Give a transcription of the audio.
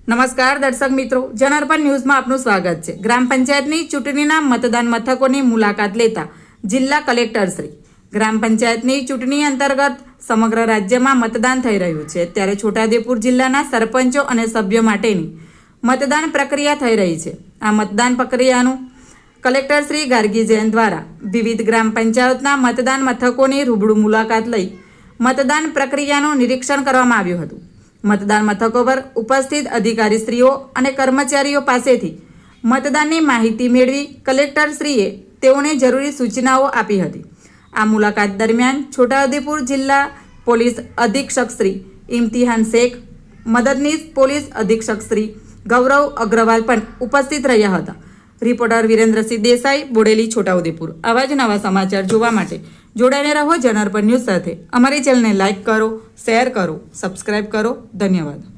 નમસ્કાર દર્શક મિત્રો, જનાર્પણ ન્યૂઝમાં આપનું સ્વાગત છે। ગ્રામ પંચાયતની ચૂંટણીના મતદાન મથકોની મુલાકાત લેતા જિલ્લા કલેક્ટર શ્રી ગ્રામ પંચાયતની ચૂંટણી અંતર્ગત સમગ્ર રાજ્યમાં મતદાન થઈ રહ્યું છે, ત્યારે છોટાઉદેપુર જિલ્લાના સરપંચો અને સભ્યો માટેની મતદાન પ્રક્રિયા થઈ રહી છે। આ મતદાન પ્રક્રિયાનું કલેક્ટર શ્રી ગાર્ગી જૈન દ્વારા વિવિધ ગ્રામ પંચાયતના મતદાન મથકોની રૂબરૂ મુલાકાત લઈ મતદાન પ્રક્રિયાનું નિરીક્ષણ કરવામાં આવ્યું હતું। મતદાન મથકો પર ઉપસ્થિત અધિકારીશ્રીઓ અને કર્મચારીઓ પાસેથી મતદાનની માહિતી મેળવી કલેક્ટરશ્રીએ તેઓને જરૂરી સૂચનાઓ આપી હતી। આ મુલાકાત દરમિયાન છોટાઉદેપુર જિલ્લા પોલીસ અધિક્ષક શ્રી ઇમ્તિહાન શેખ, મદદનીશ પોલીસ અધિક્ષક શ્રી ગૌરવ અગ્રવાલ પણ ઉપસ્થિત રહ્યા હતા। રિપોર્ટર વિરેન્દ્રસિંહ દેસાઈ, બોડેલી, છોટાઉદેપુર। આવા જ નવા સમાચાર જોવા માટે જોડાઈને રહો જનાર્પણ ન્યૂઝ સાથે। અમારી ચેનલને લાઇક કરો, શેર કરો, સબસ્ક્રાઇબ કરો। ધન્યવાદ।